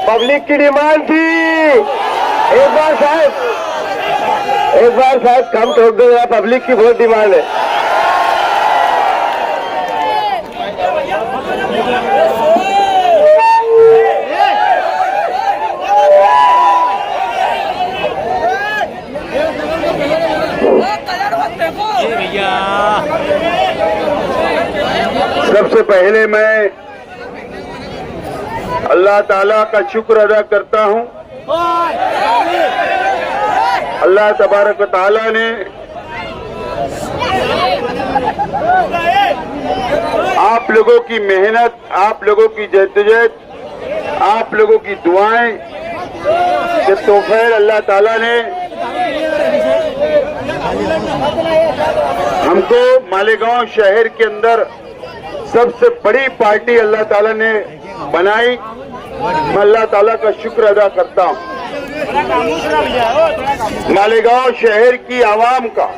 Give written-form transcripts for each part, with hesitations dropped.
Public की demand थी। एक बार साहब कम ठोक दो, पब्लिक की बहुत डिमांड है। सबसे पहले मैं अल्लाह ताला का शुक्र अदा करता हूं। अल्लाह तबारक व ताला ने आप लोगों की मेहनत, आप लोगों की जद्दोजहद, आप लोगों की दुआएं के तोहफे अल्लाह ताला ने हमको मालेगांव शहर के अंदर सबसे बड़ी पार्टी अल्लाह ताला ने बनाई। मैं अल्लाह ताला का शुक्र अदा करता हूं। मालेगांव शहर की आवाम का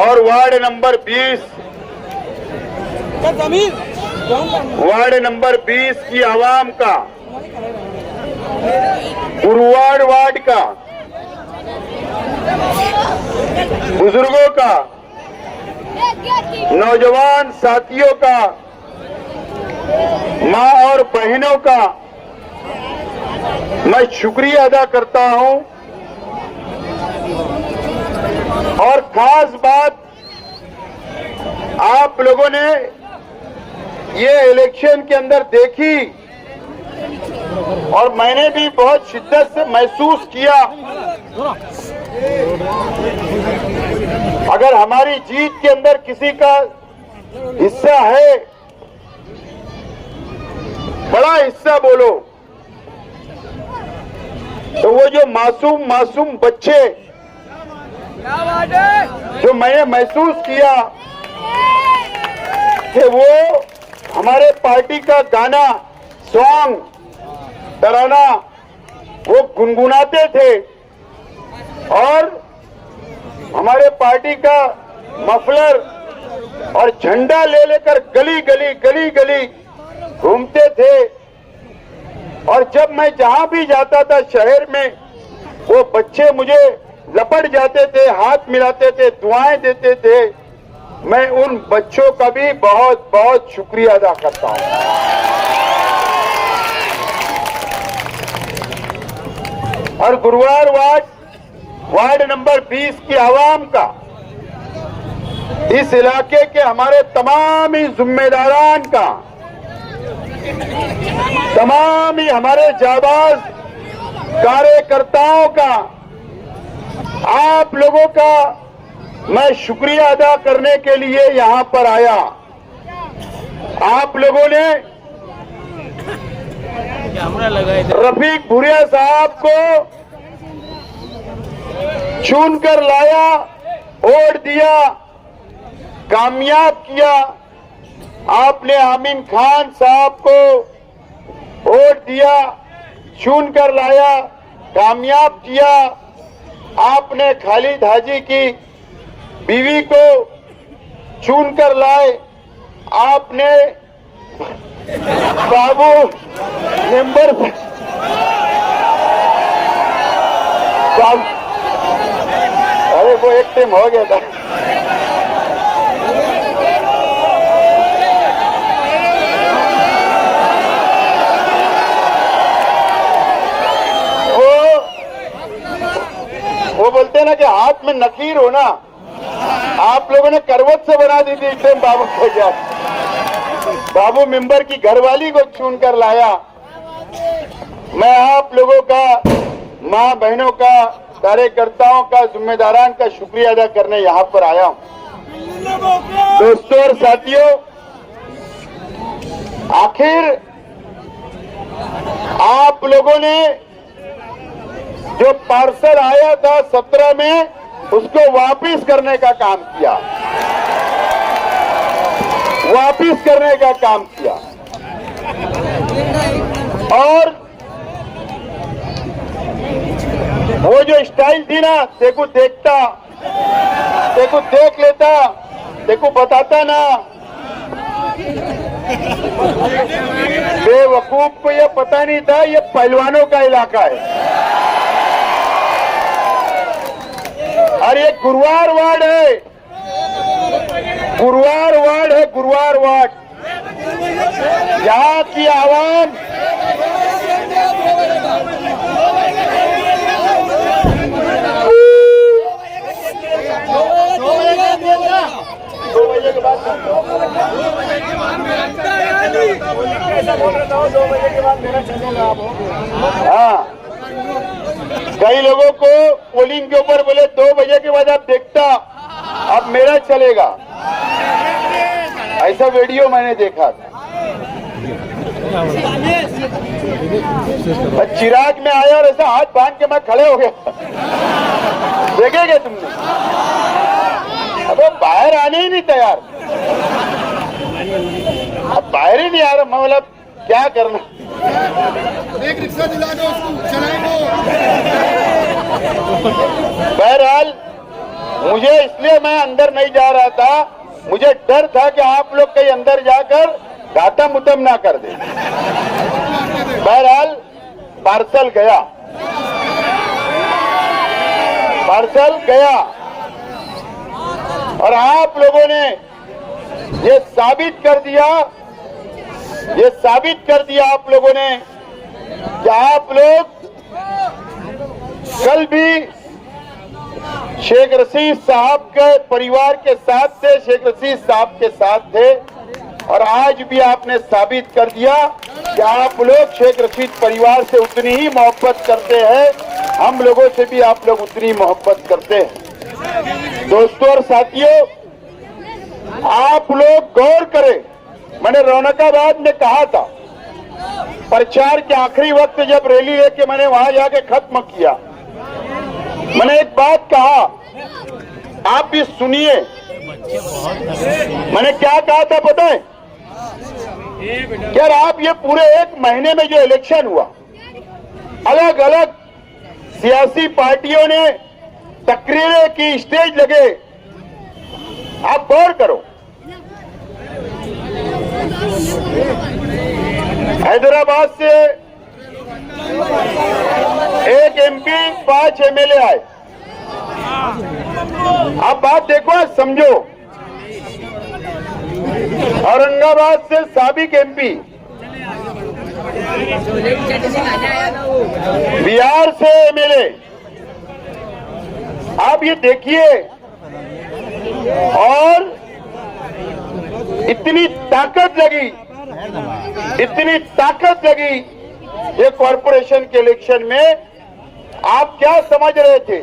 और वार्ड नंबर 20 की आवाम का, गुरुवार वार्ड का, बुजुर्गों का, नौजवान साथियों का, माँ और बहनों का मैं शुक्रिया अदा करता हूं। और खास बात, आप लोगों ने ये इलेक्शन के अंदर देखी और मैंने भी बहुत शिद्दत से महसूस किया, अगर हमारी जीत के अंदर किसी का हिस्सा है, बड़ा हिस्सा बोलो, तो वो जो मासूम बच्चे, जो मैंने महसूस किया कि वो हमारे पार्टी का गाना, सॉन्ग, तराना वो गुनगुनाते थे और हमारे पार्टी का मफलर और झंडा ले लेकर गली गली घूमते थे। और जब मैं जहां भी जाता था शहर में, वो बच्चे मुझे लपट जाते थे, हाथ मिलाते थे, दुआएं देते थे। मैं उन बच्चों का भी बहुत बहुत शुक्रिया अदा करता हूं। और गुरुवार वार्ड नंबर 20 की आवाम का, इस इलाके के हमारे तमाम ही जिम्मेदारान का, तमाम ही हमारे जाबाज कार्यकर्ताओं का, आप लोगों का मैं शुक्रिया अदा करने के लिए यहां पर आया। आप लोगों ने रफीक भुरिया साहब को चुनकर लाया, वोट दिया, कामयाब किया। आपने आमीन खान साहब को वोट दिया, चुनकर लाया, कामयाब किया। आपने खालिद हाजी की बीवी को चुनकर लाए। आपने बाबू मेंबर, अरे वो एक टाइम हो गया था। वो बोलते हैं ना कि हाथ में नकीर हो ना, आप लोगों ने करवट से बना दी थी इस टाइम बाबू को। बाबू मेंबर की घरवाली को चुनकर लाया। मैं आप लोगों का, माँ बहनों का, कार्यकर्ताओं का, जिम्मेदारान का शुक्रिया अदा करने यहाँ पर आया हूँ। दोस्तों और साथियों, आखिर आप लोगों ने जो पार्सल आया था 17 में, उसको वापिस करने का काम किया, वापिस करने का काम किया। और वो जो स्टाइल थी ना, देखो देखता, देखो देख लेता, देखो बताता ना, बेवकूफ को ये पता नहीं था ये पहलवानों का इलाका है और ये गुरुवार वार्ड है, गुरुवार वार्ड है, गुरुवार वार्ड। यहाँ की आवाम हाँ, कई लोगों को पोलिंग के ऊपर बोले 2 बजे के बाद आप देखता, अब मेरा चलेगा, ऐसा वीडियो मैंने देखा था। चिराग में आया और ऐसा हाथ बांध के मैं खड़े हो गया। देखेंगे तुमने, अब वो बाहर आने ही नहीं तैयार, अब बाहर ही नहीं आ रहा। मैं मतलब क्या करना, एक रिक्शा दिला दो उसको, चलाएंगे। बहरहाल मुझे इसलिए मैं अंदर नहीं जा रहा था, मुझे डर था कि आप लोग कहीं अंदर जाकर घातम उतम ना कर दे। बहरहाल पार्सल गया, पार्सल गया और आप लोगों ने ये साबित कर दिया, ये साबित कर दिया आप लोगों ने कि आप लोग कल भी शेख रशीद साहब के परिवार के साथ थे, शेख रशीद साहब के साथ थे और आज भी आपने साबित कर दिया कि आप लोग शेख रशीद परिवार से उतनी ही मोहब्बत करते हैं, हम लोगों से भी आप लोग उतनी मोहब्बत करते हैं। दोस्तों और साथियों, आप लोग गौर करें, मैंने रौनकाबाद में कहा था, प्रचार के आखिरी वक्त जब रैली लेके मैंने वहां जाके खत्म किया, मैंने एक बात कहा, आप भी सुनिए। मैंने क्या कहा था पता है? यार आप ये पूरे 1 महीने में जो इलेक्शन हुआ, अलग अलग सियासी पार्टियों ने तकरीरें की, स्टेज लगे, आप गौर करो। हैदराबाद से 1 MP, 5 MLA आए। आप बात देखो, समझो। औरंगाबाद से साबिक MP, बिहार से MLA, आप ये देखिए। और इतनी ताकत लगी, इतनी ताकत लगी ये कॉरपोरेशन के इलेक्शन में। आप क्या समझ रहे थे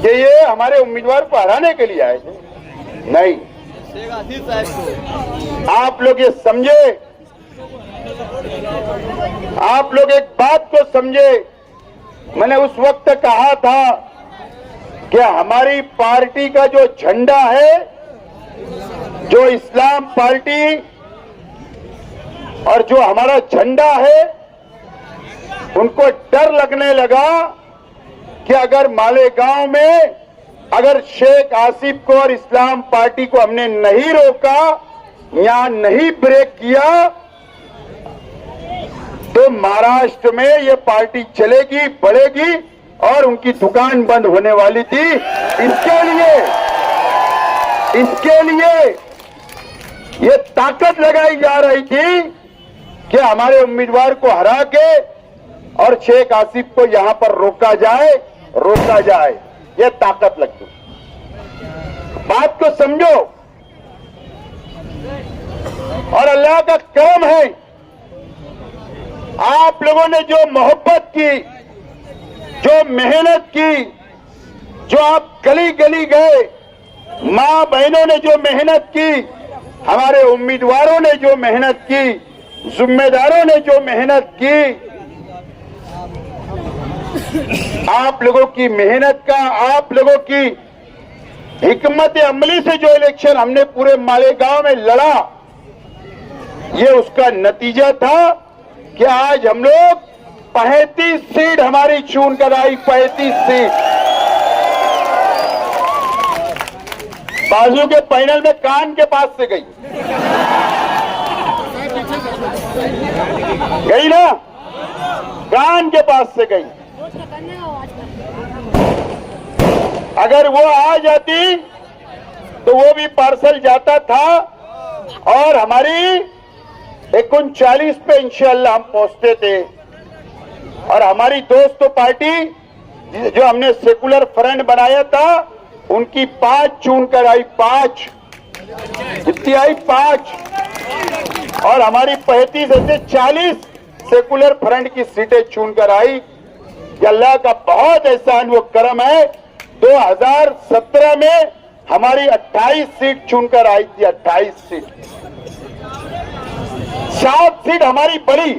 कि ये हमारे उम्मीदवार को हराने के लिए आए थे? नहीं, आप लोग ये समझे, आप लोग एक बात को समझे। मैंने उस वक्त कहा था कि हमारी पार्टी का जो झंडा है, जो इस्लाम पार्टी और जो हमारा झंडा है, उनको डर लगने लगा कि अगर मालेगांव में अगर शेख आसिफ को और इस्लाम पार्टी को हमने नहीं रोका, यहां नहीं ब्रेक किया, तो महाराष्ट्र में ये पार्टी चलेगी, बढ़ेगी और उनकी दुकान बंद होने वाली थी। इसके लिए ये ताकत लगाई जा रही थी कि हमारे उम्मीदवार को हरा के और शेख आसिफ को यहां पर रोका जाए, ये ताकत लगती। बात को समझो। और अल्लाह का करम है, आप लोगों ने जो मोहब्बत की, जो मेहनत की, जो आप गली गली गए, मां बहनों ने जो मेहनत की, हमारे उम्मीदवारों ने जो मेहनत की, जिम्मेदारों ने जो मेहनत की, आप लोगों की मेहनत का, आप लोगों की हिकमत अमली से जो इलेक्शन हमने पूरे मालेगांव में लड़ा, ये उसका नतीजा था कि आज हम लोग 35 सीट हमारी चुन कर आई। 35 सीट बाजू के पैनल में कान के पास से गई। गई ना, कान के पास से गई। अगर वो आ जाती तो वो भी पार्सल जाता था और हमारी 39 पे इंशाअल्लाह हम पहुंचते थे। और हमारी दोस्तों पार्टी जो हमने सेकुलर फ्रंट बनाया था उनकी 5 चुन कर आई, 5 कितनी आई, 5। और हमारी 35 ऐसे 40 सेकुलर फ्रंट की सीटें चुन कर आई। ये अल्लाह का बहुत एहसान वो करम है। 2017 में हमारी 28 सीट चुनकर आई थी, 28 सीट। 7 सीट हमारी बड़ी,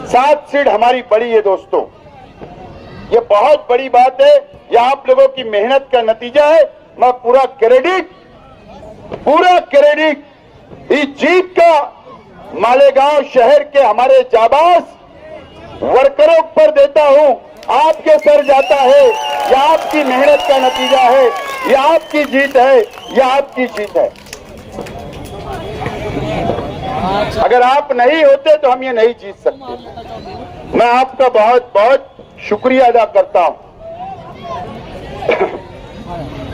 7 सीट हमारी बड़ी है दोस्तों। ये बहुत बड़ी बात है, ये आप लोगों की मेहनत का नतीजा है। मैं पूरा क्रेडिट इस जीत का मालेगांव शहर के हमारे जाबाज वर्करों पर देता हूं। आपके सर जाता है, यह आपकी मेहनत का नतीजा है, यह आपकी जीत है, यह आपकी जीत है। अगर आप नहीं होते तो हम ये नहीं जीत सकते। मैं आपका बहुत बहुत शुक्रिया अदा करता हूं।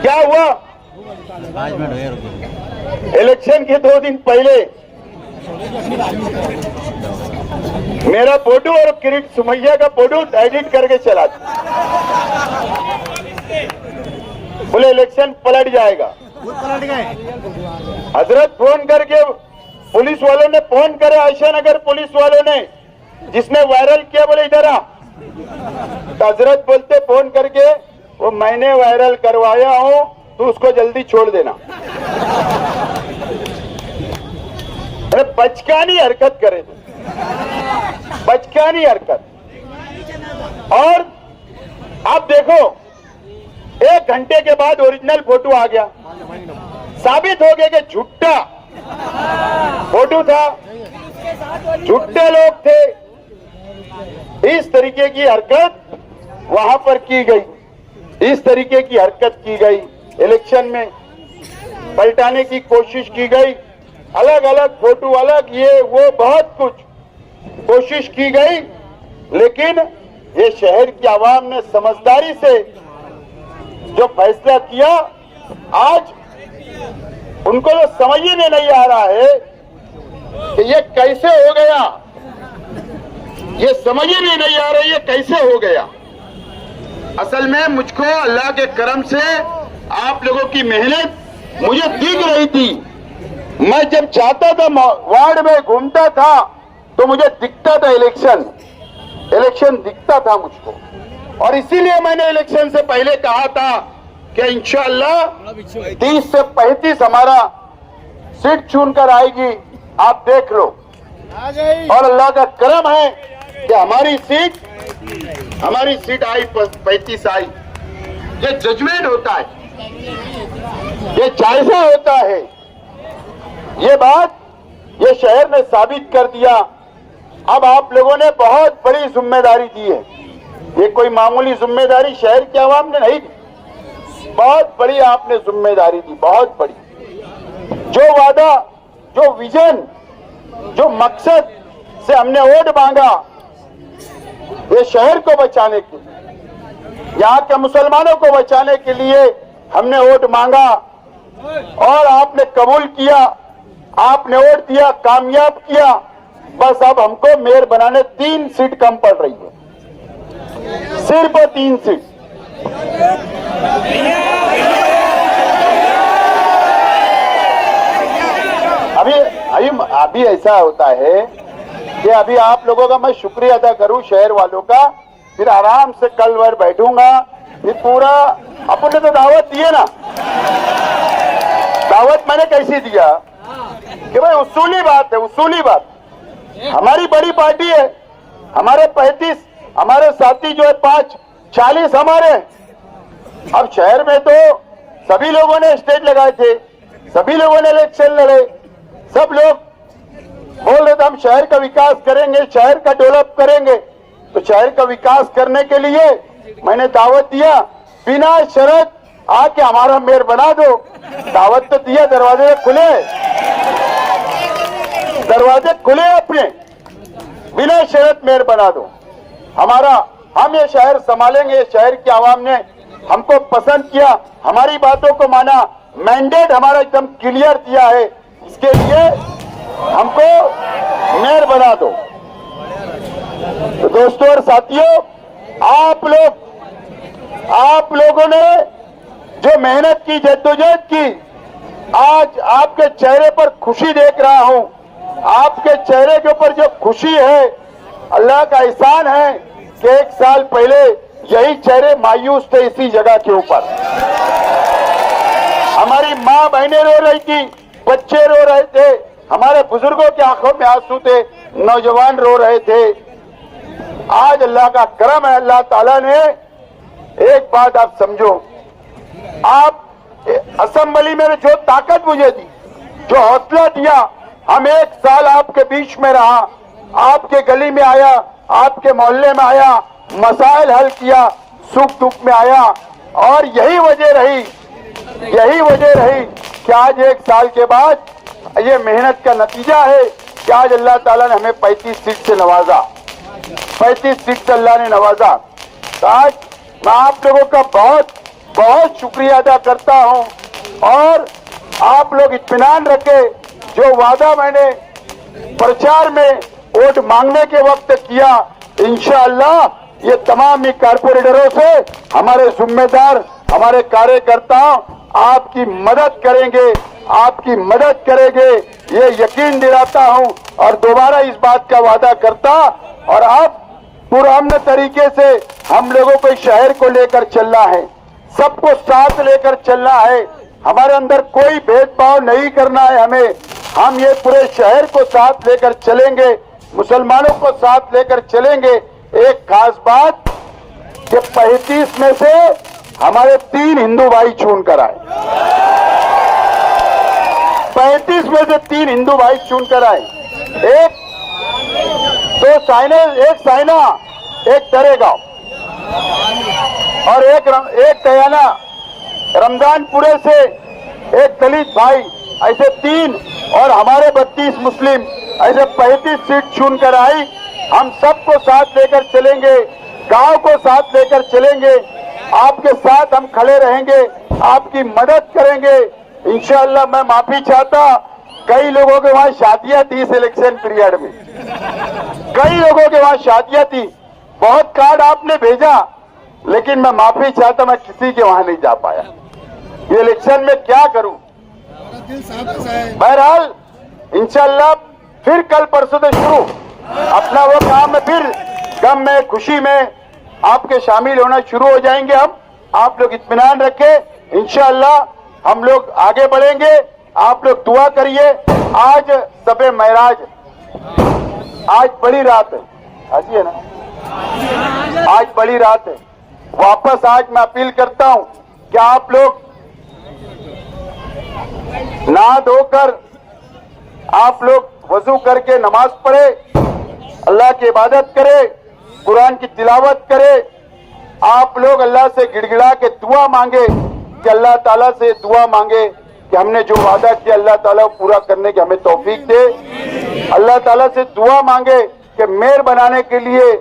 क्या हुआ, इलेक्शन के 2 दिन पहले मेरा फोटो और किरीट सुमैया का फोटो एडिट करके चला, बोले इलेक्शन पलट जाएगा। हजरत फोन करके पुलिस वालों ने फोन करे, आयशा नगर पुलिस वालों ने, जिसने वायरल किया, बोले इधर आ। तो हजरत बोलते फोन करके, वो मैंने वायरल करवाया हूं, तो उसको जल्दी छोड़ देना। अरे बचकानी हरकत करे थे, बचकानी हरकत। और आप देखो 1 घंटे के बाद ओरिजिनल फोटो आ गया, साबित हो गया कि झूठा फोटो था, झूठे लोग थे। इस तरीके की हरकत वहां पर की गई, इस तरीके की हरकत की गई। इलेक्शन में पलटाने की कोशिश की गई, अलग अलग फोटो, अलग ये वो बहुत कुछ कोशिश की गई। लेकिन ये शहर की आवाम ने समझदारी से जो फैसला किया, आज उनको तो समझ ही में नहीं आ रहा है कि ये कैसे हो गया, ये समझ ही में नहीं आ रहा है ये कैसे हो गया। असल में मुझको अल्लाह के करम से आप लोगों की मेहनत मुझे दिख रही थी। मैं जब जाता था वार्ड में घूमता था तो मुझे दिखता था इलेक्शन दिखता था मुझको। और इसीलिए मैंने इलेक्शन से पहले कहा था कि इंशाअल्लाह 30 से 35 हमारा सीट चुनकर आएगी, आप देख लो। और अल्लाह का करम है कि हमारी सीट आई, 35 आई। ये जजमेंट होता है, ये जायजा होता है। ये बात ये शहर ने साबित कर दिया। अब आप लोगों ने बहुत बड़ी जिम्मेदारी दी है, ये कोई मामूली जिम्मेदारी शहर की आवाम ने नहीं दी, बहुत बड़ी आपने जिम्मेदारी दी, बहुत बड़ी। जो वादा, जो विजन, जो मकसद से हमने वोट मांगा, ये शहर को बचाने के लिए, यहाँ के मुसलमानों को बचाने के लिए हमने वोट मांगा और आपने कबूल किया, आपने वोट दिया, कामयाब किया। बस अब हमको मेयर बनाने 3 सीट कम पड़ रही है, सिर्फ 3 सीट। अभी ऐसा होता है कि अभी आप लोगों का मैं शुक्रिया अदा करूं शहर वालों का, फिर आराम से कल वर बैठूंगा, फिर पूरा अपने तो दावत दिए ना। दावत मैंने कैसी दिया कि भाई उसूली बात है, उसूली बात। हमारी बड़ी पार्टी है, हमारे 35, हमारे साथी जो है 5, 40 हमारे। अब शहर में तो सभी लोगों ने स्टेज लगाए थे, सभी लोगों ने इलेक्शन लड़े, सब लोग बोल रहे थे हम शहर का विकास करेंगे, शहर का डेवलप करेंगे। तो शहर का विकास करने के लिए मैंने दावत दिया, बिना शर्त आके हमारा मेयर बना दो। दावत तो दिया, दरवाजे खुले, दरवाजे खुले अपने, बिना शर्त मेयर बना दो। हम ये शहर संभालेंगे। ये शहर की आवाम ने हमको पसंद किया, हमारी बातों को माना, मैंडेट हमारा एकदम क्लियर दिया है, इसके लिए हमको मेयर बना दो। तो दोस्तों और साथियों, आप लोगों ने जो मेहनत की, जद्दोजहद की, आज आपके चेहरे पर खुशी देख रहा हूं। आपके चेहरे के ऊपर जो खुशी है, अल्लाह का एहसान है कि 1 साल पहले यही चेहरे मायूस थे इसी जगह के ऊपर। हमारी माँ बहनें रो रही थी, बच्चे रो रहे थे, हमारे बुजुर्गों की आंखों में आंसू थे, नौजवान रो रहे थे। आज अल्लाह का करम है, अल्लाह ताला ने एक बात आप समझो, आप असेंबली में जो ताकत मुझे दी, जो हौसला दिया, हम 1 साल आपके बीच में रहा, आपके गली में आया, आपके मोहल्ले में आया, मसाइल हल किया, सुख दुख में आया, और यही वजह रही कि आज 1 साल के बाद ये मेहनत का नतीजा है कि आज अल्लाह ताला ने हमें 35 सीट से नवाजा, 35 सीट से अल्लाह ने नवाजा। तो आज मैं आप लोगों का बहुत बहुत शुक्रिया अदा करता हूं, और आप लोग इत्मीनान रखे, जो वादा मैंने प्रचार में वोट मांगने के वक्त किया, इंशाअल्लाह ये तमाम ही कारपोरेटरों से हमारे जिम्मेदार, हमारे कार्यकर्ता आपकी मदद करेंगे, ये यकीन दिलाता हूं, और दोबारा इस बात का वादा करता। और अब पुरअमन तरीके से हम लोगों को इस शहर को लेकर चलना है, सबको साथ लेकर चलना है, हमारे अंदर कोई भेदभाव नहीं करना है हमें। हम ये पूरे शहर को साथ लेकर चलेंगे, मुसलमानों को साथ लेकर चलेंगे। एक खास बात कि 35 में से हमारे 3 हिंदू भाई चुनकर आए, 35 में से 3 हिंदू भाई चुनकर आए। एक साइना, एक तरेगांव और एक दयाना, रमजानपुरे से एक दलित भाई, ऐसे 3, और हमारे 32 मुस्लिम, ऐसे 35 सीट चुनकर आई। हम सबको साथ लेकर चलेंगे, गांव को साथ लेकर चलेंगे, आपके साथ हम खड़े रहेंगे, आपकी मदद करेंगे इंशाअल्लाह। मैं माफी चाहता, कई लोगों के वहां शादियां थी इस इलेक्शन पीरियड में, कई लोगों के वहां शादियां थी, बहुत कार्ड आपने भेजा, लेकिन मैं माफी चाहता, मैं किसी के वहां नहीं जा पाया। ये इलेक्शन में क्या करूं। बहरहाल इंशाअल्लाह फिर कल परसों से शुरू अपना वो काम है, फिर गम में खुशी में आपके शामिल होना शुरू हो जाएंगे हम। आप लोग इत्मीनान रखें, इंशाअल्लाह हम लोग आगे बढ़ेंगे। आप लोग दुआ करिए। आज सबे महराज, आज बड़ी रात है, आज है ना, आज बड़ी रात है। वापस आज मैं अपील करता हूं कि आप लोग नहा धोकर, आप लोग वजू करके नमाज पढ़े, अल्लाह की इबादत करे, कुरान की तिलावत करे। आप लोग अल्लाह से गिड़गिड़ा के दुआ मांगे, कि अल्लाह ताला से दुआ मांगे कि हमने जो वादा किया अल्लाह ताला पूरा करने की हमें तौफीक दे। अल्लाह ताला से दुआ मांगे कि मेयर बनाने के लिए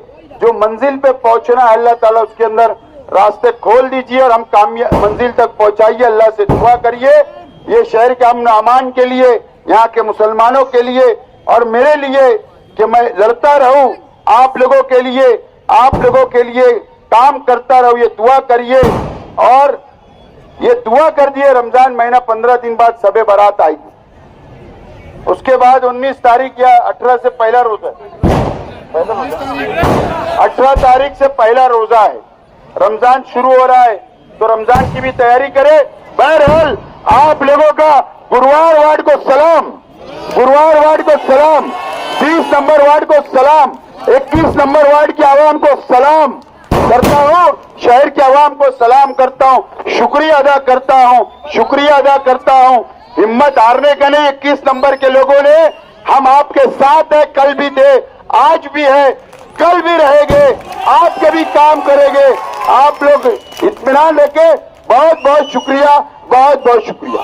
जो मंजिल पे पहुंचना है अल्लाह ताला उसके अंदर रास्ते खोल दीजिए और हम कामयाब मंजिल तक पहुंचाइए। अल्लाह से दुआ करिए ये शहर के अमन अमान के लिए, यहाँ के मुसलमानों के लिए और मेरे लिए, कि मैं लड़ता रहूं आप लोगों के लिए काम करता रहूं। ये दुआ करिए। और ये दुआ कर दिए, रमजान महीना 15 दिन बाद सबे बारात आएगी, उसके बाद 19 तारीख या 18 से पहला रोजा, 18 तारीख से पहला रोजा है, रमजान शुरू हो रहा है, तो रमजान की भी तैयारी करें। बहरहाल आप लोगों का गुरुवार वार्ड को सलाम, गुरुवार वार्ड को सलाम, 30 नंबर वार्ड को सलाम, 21 नंबर वार्ड की आवाम को सलाम करता हूँ, शहर की आवाम को सलाम करता हूँ, शुक्रिया अदा करता हूँ। हिम्मत हारने का नहीं, 21 नंबर के लोगों ने, हम आपके साथ है, कल भी थे, आज भी है, कल भी रहेंगे, आपके भी काम करेंगे। आप लोग इत्मीनान रखें। बहुत बहुत शुक्रिया, बहुत बहुत शुक्रिया।